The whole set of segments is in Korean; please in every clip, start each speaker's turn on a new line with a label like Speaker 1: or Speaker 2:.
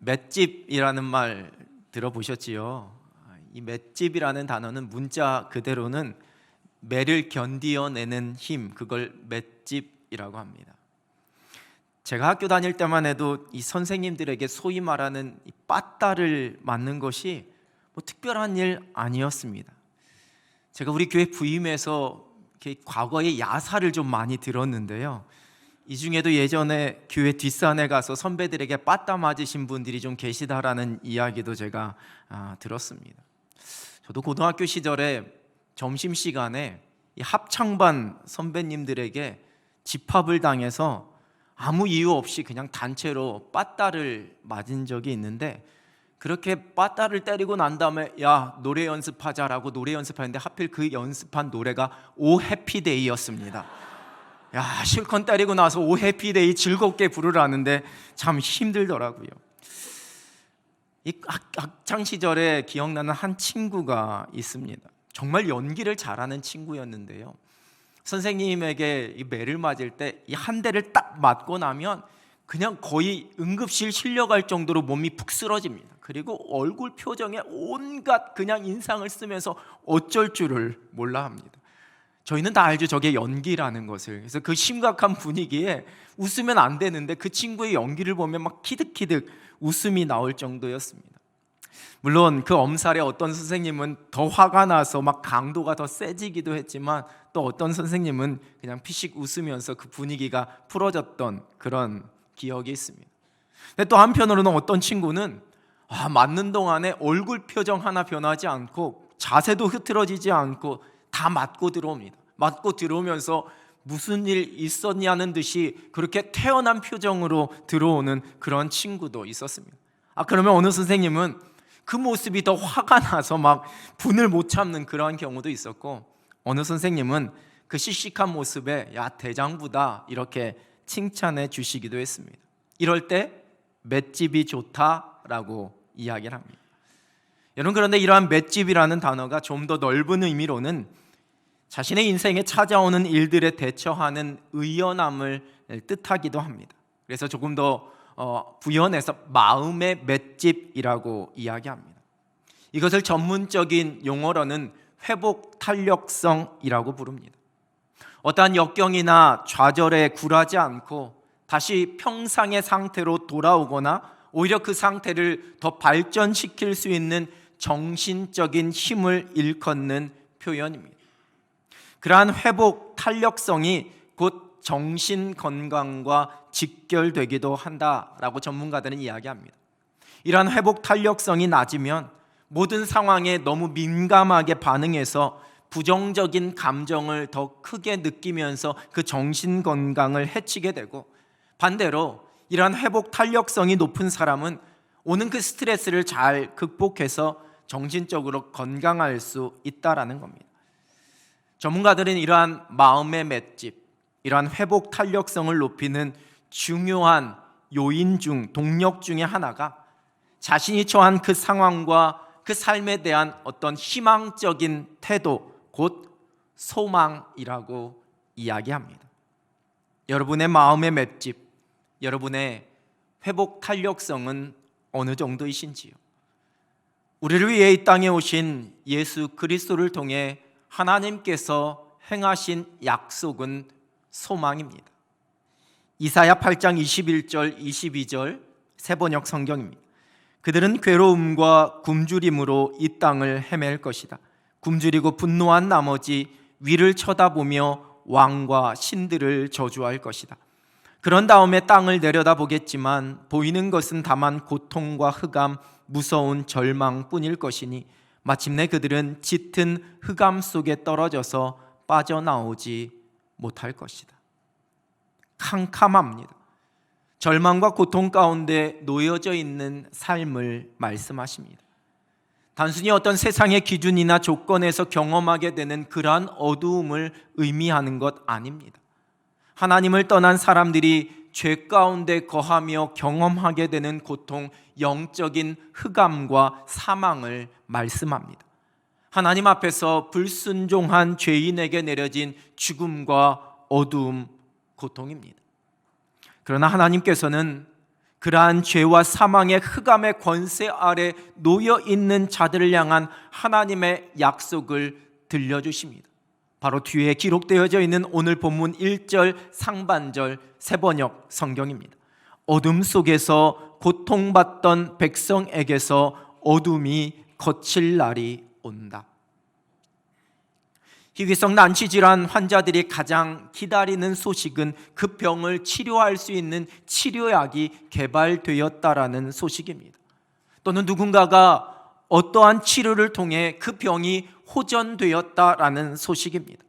Speaker 1: 맷집이라는 말 들어보셨지요? 이 맷집이라는 단어는 문자 그대로는 매를 견디어내는 힘, 그걸 맷집이라고 합니다. 제가 학교 다닐 때만 해도 이 선생님들에게 소위 말하는 이 빠따를 맞는 것이 뭐 특별한 일 아니었습니다. 제가 우리 교회 부임해서 과거에 야사를 좀 많이 들었는데요, 이 중에도 예전에 교회 뒷산에 가서 선배들에게 빠따 맞으신 분들이 좀 계시다라는 이야기도 제가 들었습니다. 저도 고등학교 시절에 점심시간에 이 합창반 선배님들에게 집합을 당해서 아무 이유 없이 그냥 단체로 빠따를 맞은 적이 있는데, 그렇게 빠따를 때리고 난 다음에 야, 노래 연습하자라고 노래 연습하는데 하필 그 연습한 노래가 오 해피데이였습니다. 야, 실컷 때리고 나서 오 해피데이 즐겁게 부르라는데 참 힘들더라고요. 이 학창 시절에 기억나는 한 친구가 있습니다. 정말 연기를 잘하는 친구였는데요, 선생님에게 이 매를 맞을 때 이 한 대를 딱 맞고 나면 그냥 거의 응급실 실려갈 정도로 몸이 푹 쓰러집니다. 그리고 얼굴 표정에 온갖 그냥 인상을 쓰면서 어쩔 줄을 몰라 합니다. 저희는 다 알죠, 저게 연기라는 것을. 그래서 그 심각한 분위기에 웃으면 안 되는데 그 친구의 연기를 보면 막 키득키득 웃음이 나올 정도였습니다. 물론 그 엄살에 어떤 선생님은 더 화가 나서 막 강도가 더 세지기도 했지만, 또 어떤 선생님은 그냥 피식 웃으면서 그 분위기가 풀어졌던 그런 기억이 있습니다. 근데 또 한편으로는 어떤 친구는 맞는 동안에 얼굴 표정 하나 변하지 않고 자세도 흐트러지지 않고 다 맞고 들어옵니다. 맞고 들어오면서 무슨 일 있었냐는 듯이 그렇게 태연한 표정으로 들어오는 그런 친구도 있었습니다. 그러면 어느 선생님은 그 모습이 더 화가 나서 막 분을 못 참는 그러한 경우도 있었고, 어느 선생님은 그 씩씩한 모습에 야, 대장부다 이렇게 칭찬해 주시기도 했습니다. 이럴 때 맷집이 좋다라고 이야기를 합니다. 여러분, 그런데 이러한 맷집이라는 단어가 좀 더 넓은 의미로는 자신의 인생에 찾아오는 일들에 대처하는 의연함을 뜻하기도 합니다. 그래서 조금 더 부연해서 마음의 맷집이라고 이야기합니다. 이것을 전문적인 용어로는 회복 탄력성이라고 부릅니다. 어떠한 역경이나 좌절에 굴하지 않고 다시 평상의 상태로 돌아오거나 오히려 그 상태를 더 발전시킬 수 있는 정신적인 힘을 일컫는 표현입니다. 그러한 회복 탄력성이 곧 정신 건강과 직결되기도 한다라고 전문가들은 이야기합니다. 이러한 회복 탄력성이 낮으면 모든 상황에 너무 민감하게 반응해서 부정적인 감정을 더 크게 느끼면서 그 정신 건강을 해치게 되고, 반대로 이러한 회복 탄력성이 높은 사람은 오는 그 스트레스를 잘 극복해서 정신적으로 건강할 수 있다라는 겁니다. 전문가들은 이러한 마음의 맷집, 이러한 회복 탄력성을 높이는 중요한 요인 중, 동력 중에 하나가 자신이 처한 그 상황과 그 삶에 대한 어떤 희망적인 태도, 곧 소망이라고 이야기합니다. 여러분의 마음의 맷집, 여러분의 회복 탄력성은 어느 정도이신지요? 우리를 위해 이 땅에 오신 예수 그리스도를 통해 하나님께서 행하신 약속은 소망입니다. 이사야 8장 21절 22절 새번역 성경입니다. 그들은 괴로움과 굶주림으로 이 땅을 헤맬 것이다. 굶주리고 분노한 나머지 위를 쳐다보며 왕과 신들을 저주할 것이다. 그런 다음에 땅을 내려다보겠지만 보이는 것은 다만 고통과 흑암, 무서운 절망뿐일 것이니 마침내 그들은 짙은 흑암 속에 떨어져서 빠져나오지 못할 것이다. 캄캄합니다. 절망과 고통 가운데 놓여져 있는 삶을 말씀하십니다. 단순히 어떤 세상의 기준이나 조건에서 경험하게 되는 그러한 어두움을 의미하는 것 아닙니다. 하나님을 떠난 사람들이 죄 가운데 거하며 경험하게 되는 고통, 영적인 흑암과 사망을 말씀합니다. 하나님 앞에서 불순종한 죄인에게 내려진 죽음과 어두움, 고통입니다. 그러나 하나님께서는 그러한 죄와 사망의 흑암의 권세 아래 놓여 있는 자들을 향한 하나님의 약속을 들려주십니다. 바로 뒤에 기록되어져 있는 오늘 본문 1절 상반절 세번역 성경입니다. 어둠 속에서 고통받던 백성에게서 어둠이 거칠 날이 온다. 희귀성 난치질환 환자들이 가장 기다리는 소식은 그 병을 치료할 수 있는 치료약이 개발되었다라는 소식입니다. 또는 누군가가 어떠한 치료를 통해 그 병이 호전되었다라는 소식입니다.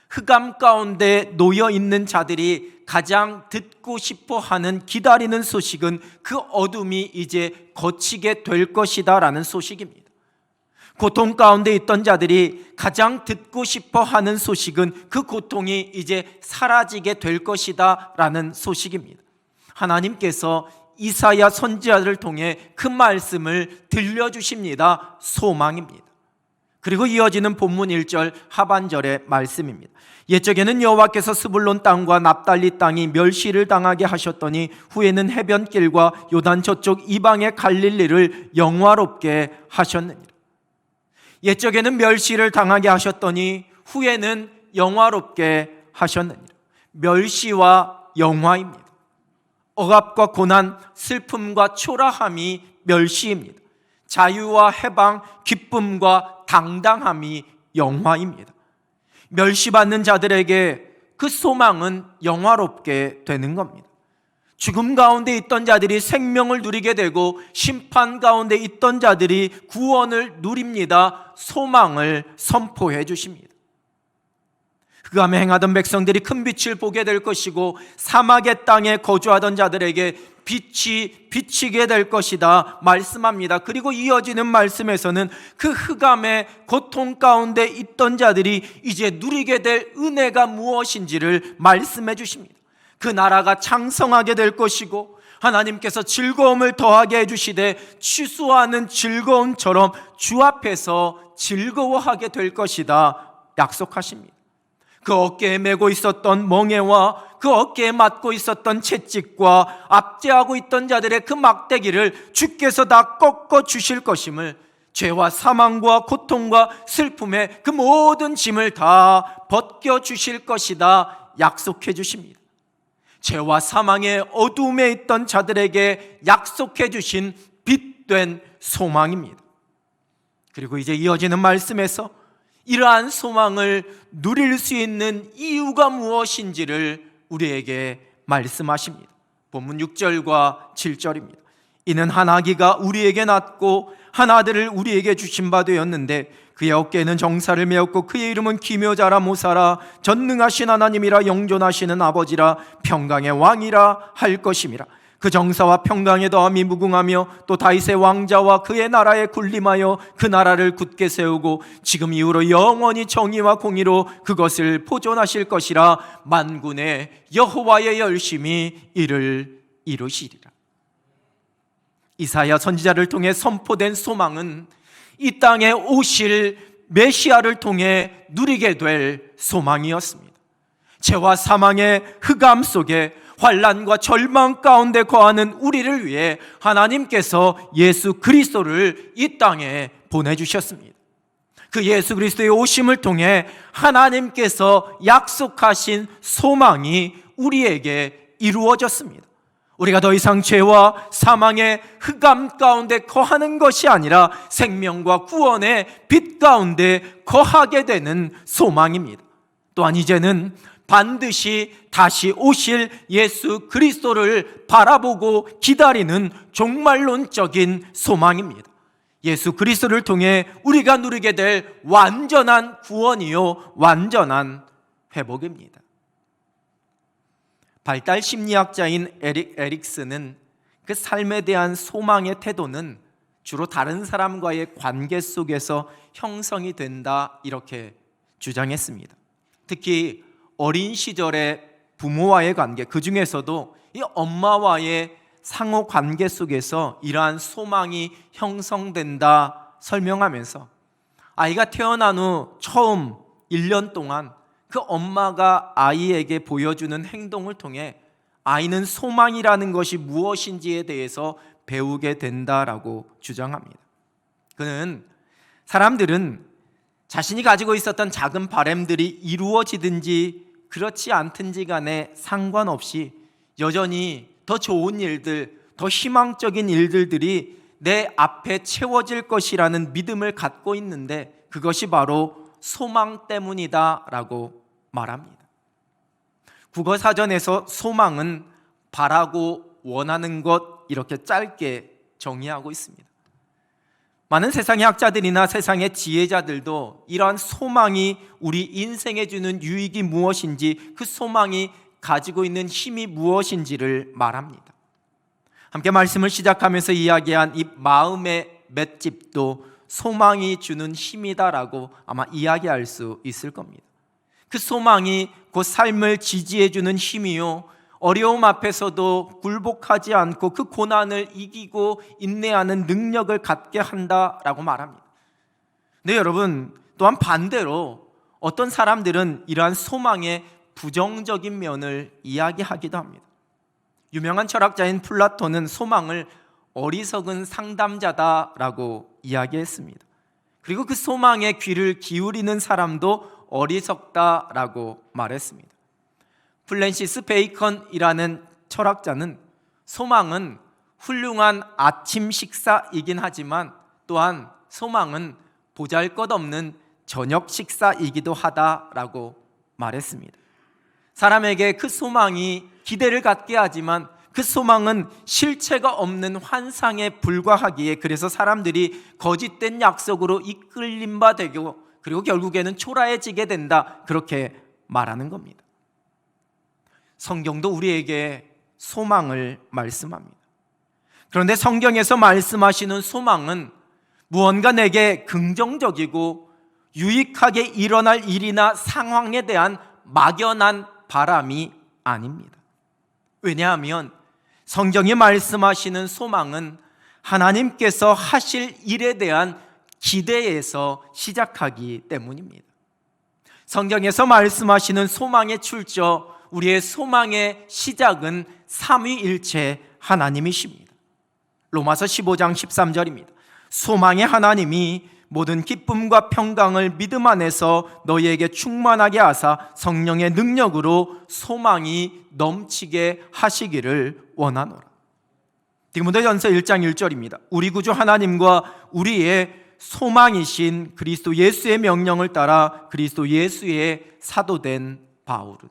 Speaker 1: 흑암 가운데 놓여 있는 자들이 가장 듣고 싶어 하는 기다리는 소식은 그 어둠이 이제 거치게 될 것이다라는 소식입니다. 고통 가운데 있던 자들이 가장 듣고 싶어 하는 소식은 그 고통이 이제 사라지게 될 것이다라는 소식입니다. 하나님께서 이사야 선지자를 통해 그 말씀을 들려주십니다. 소망입니다. 그리고 이어지는 본문 1절 하반절의 말씀입니다. 옛적에는 여호와께서 스불론 땅과 납달리 땅이 멸시를 당하게 하셨더니 후에는 해변길과 요단 저쪽 이방의 갈릴리를 영화롭게 하셨느니라. 옛적에는 멸시를 당하게 하셨더니 후에는 영화롭게 하셨느니라. 멸시와 영화입니다. 억압과 고난, 슬픔과 초라함이 멸시입니다. 자유와 해방, 기쁨과 당당함이 영화입니다. 멸시받는 자들에게 그 소망은 영화롭게 되는 겁니다. 죽음 가운데 있던 자들이 생명을 누리게 되고 심판 가운데 있던 자들이 구원을 누립니다. 소망을 선포해 주십니다. 흑암에 행하던 백성들이 큰 빛을 보게 될 것이고 사막의 땅에 거주하던 자들에게 빛이 비치게 될 것이다 말씀합니다. 그리고 이어지는 말씀에서는 그 흑암의 고통 가운데 있던 자들이 이제 누리게 될 은혜가 무엇인지를 말씀해 주십니다. 그 나라가 창성하게 될 것이고 하나님께서 즐거움을 더하게 해주시되 취소하는 즐거움처럼 주 앞에서 즐거워하게 될 것이다 약속하십니다. 그 어깨에 메고 있었던 멍에와 그 어깨에 맞고 있었던 채찍과 압제하고 있던 자들의 그 막대기를 주께서 다 꺾어 주실 것임을, 죄와 사망과 고통과 슬픔의 그 모든 짐을 다 벗겨 주실 것이다 약속해 주십니다. 죄와 사망의 어둠에 있던 자들에게 약속해 주신 빛된 소망입니다. 그리고 이제 이어지는 말씀에서 이러한 소망을 누릴 수 있는 이유가 무엇인지를 우리에게 말씀하십니다. 본문 6절과 7절입니다. 이는 한 아기가 우리에게 낳고 한 아들을 우리에게 주신 바 되었는데 그의 어깨에는 정사를 메었고 그의 이름은 기묘자라 모사라 전능하신 하나님이라 영존하시는 아버지라 평강의 왕이라 할 것임이라. 그 정사와 평강의 더함이 무궁하며 또 다윗의 왕자와 그의 나라에 군림하여 그 나라를 굳게 세우고 지금 이후로 영원히 정의와 공의로 그것을 보존하실 것이라. 만군의 여호와의 열심히 이를 이루시리라. 이사야 선지자를 통해 선포된 소망은 이 땅에 오실 메시아를 통해 누리게 될 소망이었습니다. 죄와 사망의 흑암 속에 환난과 절망 가운데 거하는 우리를 위해 하나님께서 예수 그리스도를 이 땅에 보내주셨습니다. 그 예수 그리스도의 오심을 통해 하나님께서 약속하신 소망이 우리에게 이루어졌습니다. 우리가 더 이상 죄와 사망의 흑암 가운데 거하는 것이 아니라 생명과 구원의 빛 가운데 거하게 되는 소망입니다. 또한 이제는 반드시 다시 오실 예수 그리스도를 바라보고 기다리는 종말론적인 소망입니다. 예수 그리스도를 통해 우리가 누리게 될 완전한 구원이요 완전한 회복입니다. 발달 심리학자인 에릭슨은 그 삶에 대한 소망의 태도는 주로 다른 사람과의 관계 속에서 형성이 된다 이렇게 주장했습니다. 특히 어린 시절의 부모와의 관계, 그 중에서도 이 엄마와의 상호 관계 속에서 이러한 소망이 형성된다 설명하면서 아이가 태어난 후 처음 1년 동안 그 엄마가 아이에게 보여주는 행동을 통해 아이는 소망이라는 것이 무엇인지에 대해서 배우게 된다라고 주장합니다. 그는 사람들은 자신이 가지고 있었던 작은 바램들이 이루어지든지 그렇지 않든지 간에 상관없이 여전히 더 좋은 일들, 더 희망적인 일들이 내 앞에 채워질 것이라는 믿음을 갖고 있는데 그것이 바로 소망 때문이다라고 말합니다. 국어사전에서 소망은 바라고 원하는 것 이렇게 짧게 정의하고 있습니다. 많은 세상의 학자들이나 세상의 지혜자들도 이러한 소망이 우리 인생에 주는 유익이 무엇인지, 그 소망이 가지고 있는 힘이 무엇인지를 말합니다. 함께 말씀을 시작하면서 이야기한 이 마음의 맷집도 소망이 주는 힘이다라고 아마 이야기할 수 있을 겁니다. 그 소망이 곧 삶을 지지해 주는 힘이요, 어려움 앞에서도 굴복하지 않고 그 고난을 이기고 인내하는 능력을 갖게 한다라고 말합니다. 근데 여러분, 또한 반대로 어떤 사람들은 이러한 소망의 부정적인 면을 이야기하기도 합니다. 유명한 철학자인 플라톤은 소망을 어리석은 상담자다라고 이야기했습니다. 그리고 그 소망에 귀를 기울이는 사람도 어리석다라고 말했습니다. 플랜시스 베이컨이라는 철학자는 소망은 훌륭한 아침 식사이긴 하지만 또한 소망은 보잘것없는 저녁 식사이기도 하다라고 말했습니다. 사람에게 그 소망이 기대를 갖게 하지만 그 소망은 실체가 없는 환상에 불과하기에 그래서 사람들이 거짓된 약속으로 이끌림 바 되고 그리고 결국에는 초라해지게 된다, 그렇게 말하는 겁니다. 성경도 우리에게 소망을 말씀합니다. 그런데 성경에서 말씀하시는 소망은 무언가 내게 긍정적이고 유익하게 일어날 일이나 상황에 대한 막연한 바람이 아닙니다. 왜냐하면 성경이 말씀하시는 소망은 하나님께서 하실 일에 대한 기대에서 시작하기 때문입니다. 성경에서 말씀하시는 소망의 출처, 우리의 소망의 시작은 삼위일체 하나님이십니다. 로마서 15장 13절입니다. 소망의 하나님이 모든 기쁨과 평강을 믿음 안에서 너희에게 충만하게 하사 성령의 능력으로 소망이 넘치게 하시기를 원하노라. 디모데전서 1장 1절입니다. 우리 구주 하나님과 우리의 소망이신 그리스도 예수의 명령을 따라 그리스도 예수의 사도된 바울은,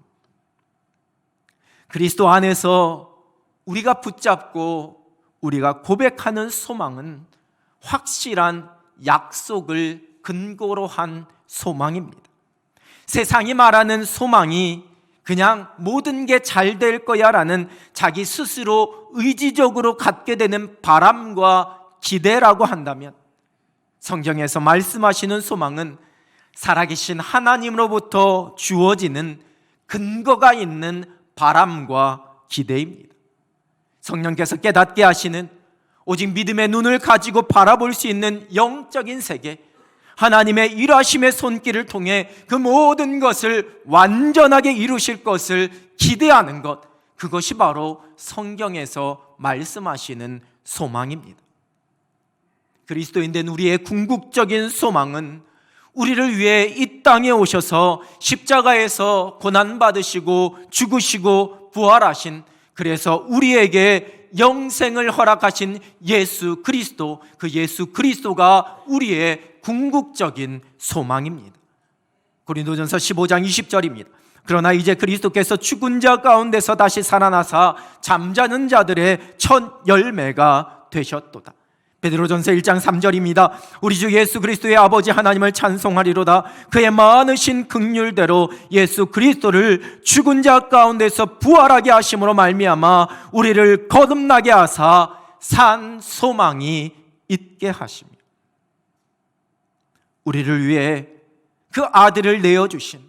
Speaker 1: 그리스도 안에서 우리가 붙잡고 우리가 고백하는 소망은 확실한 약속을 근거로 한 소망입니다. 세상이 말하는 소망이 그냥 모든 게 잘 될 거야 라는 자기 스스로 의지적으로 갖게 되는 바람과 기대라고 한다면, 성경에서 말씀하시는 소망은 살아계신 하나님으로부터 주어지는 근거가 있는 바람과 기대입니다. 성령께서 깨닫게 하시는 오직 믿음의 눈을 가지고 바라볼 수 있는 영적인 세계, 하나님의 일하심의 손길을 통해 그 모든 것을 완전하게 이루실 것을 기대하는 것, 그것이 바로 성경에서 말씀하시는 소망입니다. 그리스도인된 우리의 궁극적인 소망은 우리를 위해 이 땅에 오셔서 십자가에서 고난받으시고 죽으시고 부활하신, 그래서 우리에게 영생을 허락하신 예수 그리스도, 그 예수 그리스도가 우리의 궁극적인 소망입니다. 고린도전서 15장 20절입니다. 그러나 이제 그리스도께서 죽은 자 가운데서 다시 살아나사 잠자는 자들의 첫 열매가 되셨도다. 베드로전서 1장 3절입니다. 우리 주 예수 그리스도의 아버지 하나님을 찬송하리로다. 그의 많으신 긍휼대로 예수 그리스도를 죽은 자 가운데서 부활하게 하심으로 말미암아 우리를 거듭나게 하사 산 소망이 있게 하시며, 우리를 위해 그 아들을 내어주신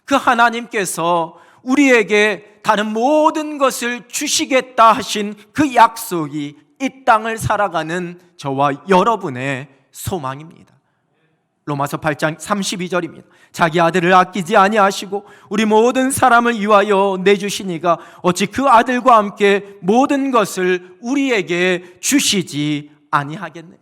Speaker 1: 그 하나님께서 우리에게 다른 모든 것을 주시겠다 하신 그 약속이 이 땅을 살아가는 저와 여러분의 소망입니다. 로마서 8장 32절입니다. 자기 아들을 아끼지 아니하시고 우리 모든 사람을 위하여 내주시니가 어찌 그 아들과 함께 모든 것을 우리에게 주시지 아니하겠느냐.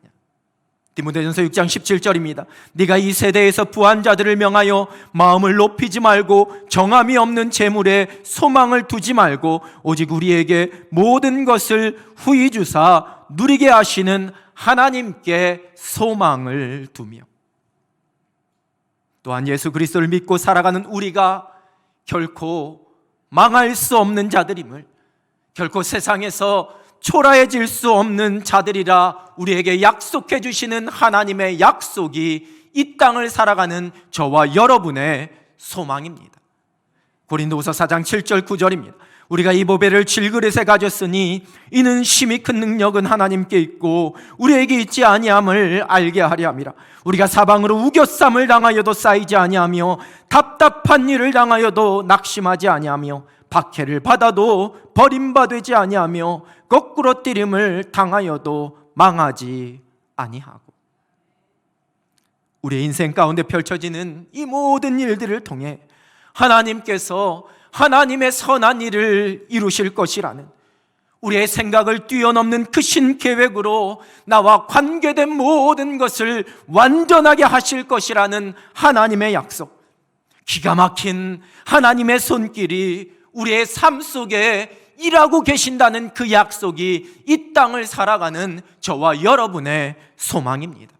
Speaker 1: 디모데전서 6장 17절입니다. 네가 이 세대에서 부한 자들을 명하여 마음을 높이지 말고 정함이 없는 재물에 소망을 두지 말고 오직 우리에게 모든 것을 후히 주사 누리게 하시는 하나님께 소망을 두며, 또한 예수 그리스도를 믿고 살아가는 우리가 결코 망할 수 없는 자들임을, 결코 세상에서 초라해질 수 없는 자들이라 우리에게 약속해 주시는 하나님의 약속이 이 땅을 살아가는 저와 여러분의 소망입니다. 고린도후서 4장 7절 9절입니다. 우리가 이 보배를 질그릇에 가졌으니 이는 심히 큰 능력은 하나님께 있고 우리에게 있지 아니함을 알게 하려 함이라. 우리가 사방으로 우겨쌈을 당하여도 쌓이지 아니하며 답답한 일을 당하여도 낙심하지 아니하며 박해를 받아도 버림받지 아니하며 거꾸로 뛰림을 당하여도 망하지 아니하고. 우리의 인생 가운데 펼쳐지는 이 모든 일들을 통해 하나님께서 하나님의 선한 일을 이루실 것이라는, 우리의 생각을 뛰어넘는 크신 계획으로 나와 관계된 모든 것을 완전하게 하실 것이라는 하나님의 약속, 기가 막힌 하나님의 손길이 우리의 삶 속에 일하고 계신다는 그 약속이 이 땅을 살아가는 저와 여러분의 소망입니다.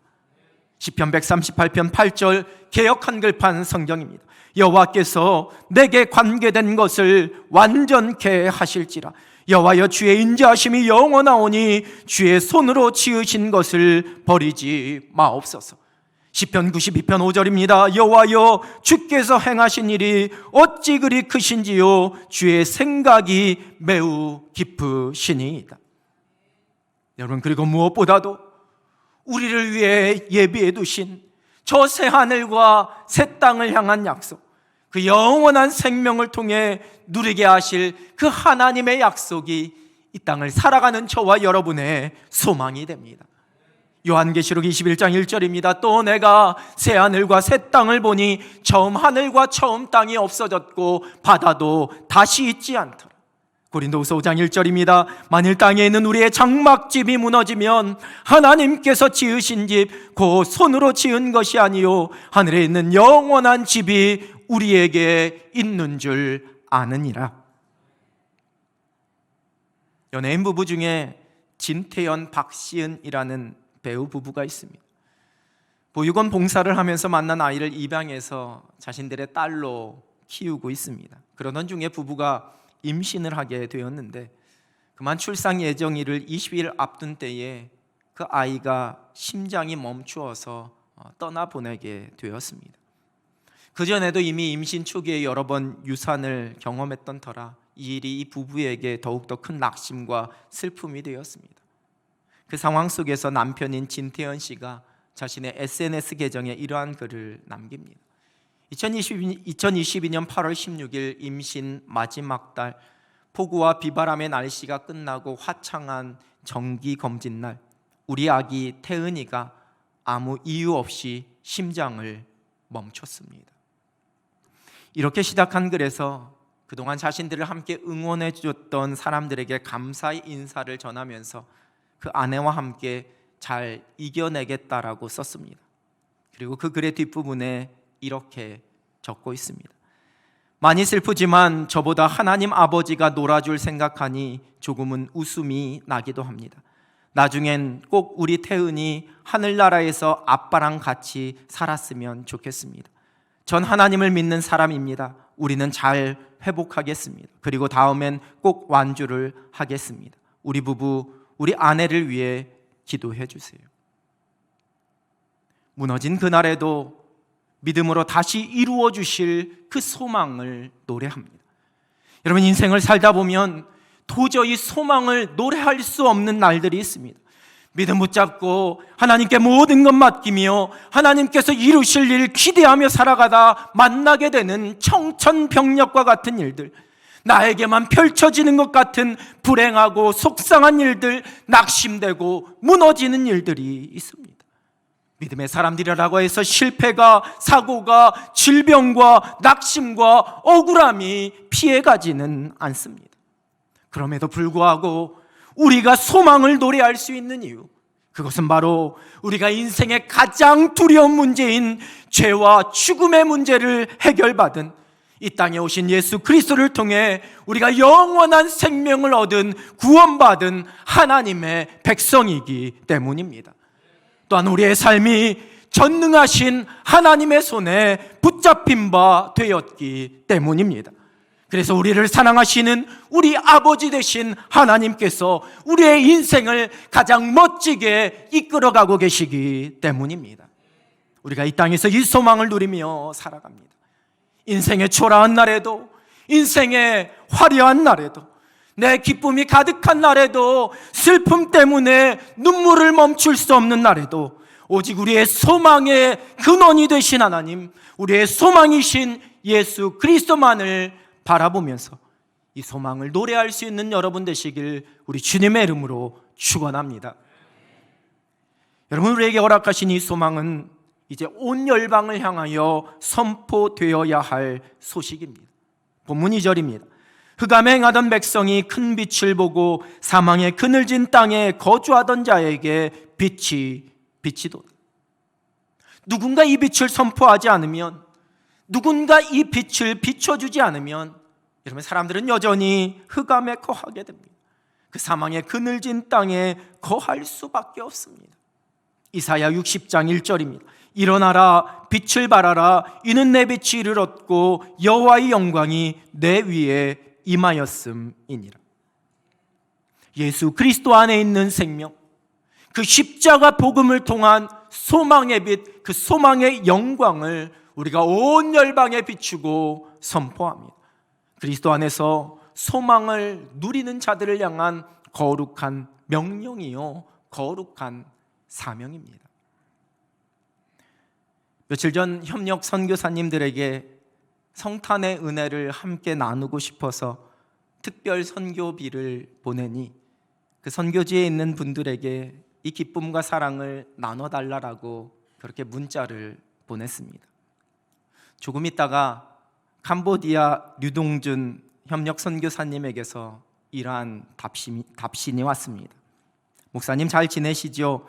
Speaker 1: 시편 138편 8절 개역 한글판 성경입니다. 여호와께서 내게 관계된 것을 완전케 하실지라. 여호와여 주의 인자하심이 영원하오니 주의 손으로 지으신 것을 버리지 마옵소서. 시편 92편 5절입니다. 여호와여 주께서 행하신 일이 어찌 그리 크신지요 주의 생각이 매우 깊으시니이다. 여러분, 그리고 무엇보다도 우리를 위해 예비해 두신 저 새 하늘과 새 땅을 향한 약속, 그 영원한 생명을 통해 누리게 하실 그 하나님의 약속이 이 땅을 살아가는 저와 여러분의 소망이 됩니다. 요한계시록 21장 1절입니다. 또 내가 새 하늘과 새 땅을 보니 처음 하늘과 처음 땅이 없어졌고 바다도 다시 있지 않더라. 고린도후서 5장 1절입니다. 만일 땅에 있는 우리의 장막집이 무너지면 하나님께서 지으신 집 곧 손으로 지은 것이 아니요 하늘에 있는 영원한 집이 우리에게 있는 줄 아느니라. 연예인 부부 중에 진태현, 박시은이라는 배우 부부가 있습니다. 보육원 봉사를 하면서 만난 아이를 입양해서 자신들의 딸로 키우고 있습니다. 그러던 중에 부부가 임신을 하게 되었는데 그만 출산 예정일을 20일 앞둔 때에 그 아이가 심장이 멈추어서 떠나보내게 되었습니다. 그전에도 이미 임신 초기에 여러 번 유산을 경험했던 터라 이 일이 이 부부에게 더욱더 큰 낙심과 슬픔이 되었습니다. 그 상황 속에서 남편인 진태현 씨가 자신의 SNS 계정에 이러한 글을 남깁니다. 2022년 8월 16일 임신 마지막 달, 폭우와 비바람의 날씨가 끝나고 화창한 정기검진 날, 우리 아기 태은이가 아무 이유 없이 심장을 멈췄습니다. 이렇게 시작한 글에서 그동안 자신들을 함께 응원해 주었던 사람들에게 감사의 인사를 전하면서 그 아내와 함께 잘 이겨내겠다라고 썼습니다. 그리고 그 글의 뒷부분에 이렇게 적고 있습니다. 많이 슬프지만 저보다 하나님 아버지가 놀아줄 생각하니 조금은 웃음이 나기도 합니다. 나중엔 꼭 우리 태은이 하늘나라에서 아빠랑 같이 살았으면 좋겠습니다. 전 하나님을 믿는 사람입니다. 우리는 잘 회복하겠습니다. 그리고 다음엔 꼭 완주를 하겠습니다. 우리 부부, 우리 아내를 위해 기도해 주세요. 무너진 그날에도 믿음으로 다시 이루어 주실 그 소망을 노래합니다. 여러분, 인생을 살다 보면 도저히 소망을 노래할 수 없는 날들이 있습니다. 믿음 붙잡고 하나님께 모든 것 맡기며 하나님께서 이루실 일 기대하며 살아가다 만나게 되는 청천벽력과 같은 일들, 나에게만 펼쳐지는 것 같은 불행하고 속상한 일들, 낙심되고 무너지는 일들이 있습니다. 믿음의 사람들이라고 해서 실패가, 사고가, 질병과 낙심과 억울함이 피해가지는 않습니다. 그럼에도 불구하고 우리가 소망을 노래할 수 있는 이유, 그것은 바로 우리가 인생의 가장 두려운 문제인 죄와 죽음의 문제를 해결받은 이 땅에 오신 예수 그리스도를 통해 우리가 영원한 생명을 얻은 구원받은 하나님의 백성이기 때문입니다. 또한 우리의 삶이 전능하신 하나님의 손에 붙잡힌 바 되었기 때문입니다. 그래서 우리를 사랑하시는 우리 아버지 되신 하나님께서 우리의 인생을 가장 멋지게 이끌어가고 계시기 때문입니다. 우리가 이 땅에서 이 소망을 누리며 살아갑니다. 인생의 초라한 날에도, 인생의 화려한 날에도, 내 기쁨이 가득한 날에도, 슬픔 때문에 눈물을 멈출 수 없는 날에도 오직 우리의 소망의 근원이 되신 하나님, 우리의 소망이신 예수 그리스도만을 바라보면서 이 소망을 노래할 수 있는 여러분 되시길 우리 주님의 이름으로 축원합니다. 여러분, 우리에게 허락하신 이 소망은 이제 온 열방을 향하여 선포되어야 할 소식입니다. 본문 2절입니다. 흑암에 행하던 백성이 큰 빛을 보고 사망의 그늘진 땅에 거주하던 자에게 빛이 비치도다. 누군가 이 빛을 선포하지 않으면, 누군가 이 빛을 비춰주지 않으면 여러분, 사람들은 여전히 흑암에 거하게 됩니다. 그 사망의 그늘진 땅에 거할 수밖에 없습니다. 이사야 60장 1절입니다. 일어나라, 빛을 발하라, 이는 내 빛이 이를 얻고 여호와의 영광이 내 위에 임하였음이니라. 예수 그리스도 안에 있는 생명, 그 십자가 복음을 통한 소망의 빛, 그 소망의 영광을 우리가 온 열방에 비추고 선포합니다. 그리스도 안에서 소망을 누리는 자들을 향한 거룩한 명령이요, 거룩한 사명입니다. 며칠 전 협력 선교사님들에게 성탄의 은혜를 함께 나누고 싶어서 특별 선교비를 보내니 그 선교지에 있는 분들에게 이 기쁨과 사랑을 나눠달라고 그렇게 문자를 보냈습니다. 조금 있다가 캄보디아 류동준 협력 선교사님에게서 이러한 답신이 왔습니다. 목사님 잘 지내시죠?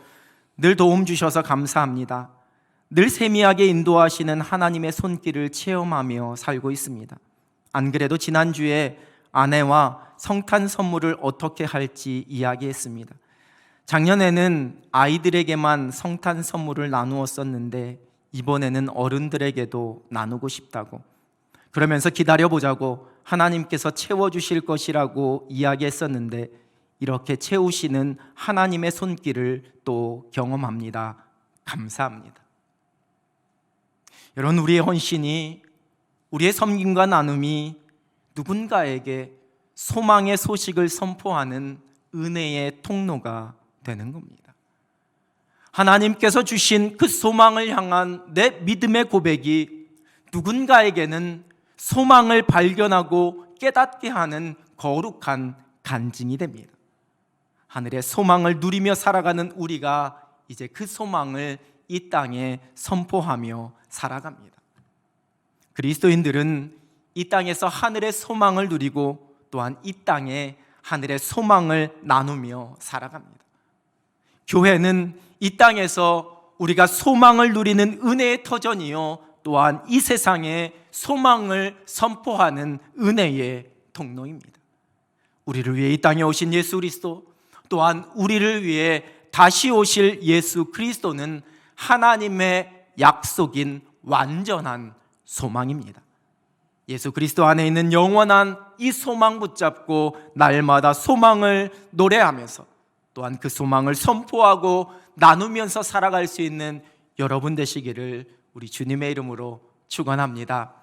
Speaker 1: 늘 도움 주셔서 감사합니다. 늘 세미하게 인도하시는 하나님의 손길을 체험하며 살고 있습니다. 안 그래도 지난주에 아내와 성탄 선물을 어떻게 할지 이야기했습니다. 작년에는 아이들에게만 성탄 선물을 나누었었는데 이번에는 어른들에게도 나누고 싶다고, 그러면서 기다려보자고 하나님께서 채워주실 것이라고 이야기했었는데 이렇게 채우시는 하나님의 손길을 또 경험합니다. 감사합니다. 여러분, 우리의 헌신이, 우리의 섬김과 나눔이 누군가에게 소망의 소식을 선포하는 은혜의 통로가 되는 겁니다. 하나님께서 주신 그 소망을 향한 내 믿음의 고백이 누군가에게는 소망을 발견하고 깨닫게 하는 거룩한 간증이 됩니다. 하늘의 소망을 누리며 살아가는 우리가 이제 그 소망을 이 땅에 선포하며 살아갑니다. 그리스도인들은 이 땅에서 하늘의 소망을 누리고 또한 이 땅에 하늘의 소망을 나누며 살아갑니다. 교회는 이 땅에서 우리가 소망을 누리는 은혜의 터전이요, 또한 이 세상에 소망을 선포하는 은혜의 통로입니다. 우리를 위해 이 땅에 오신 예수 그리스도, 또한 우리를 위해 다시 오실 예수 그리스도는 하나님의 약속인 완전한 소망입니다. 예수 그리스도 안에 있는 영원한 이 소망 붙잡고 날마다 소망을 노래하면서 또한 그 소망을 선포하고 나누면서 살아갈 수 있는 여러분 되시기를 우리 주님의 이름으로 축원합니다.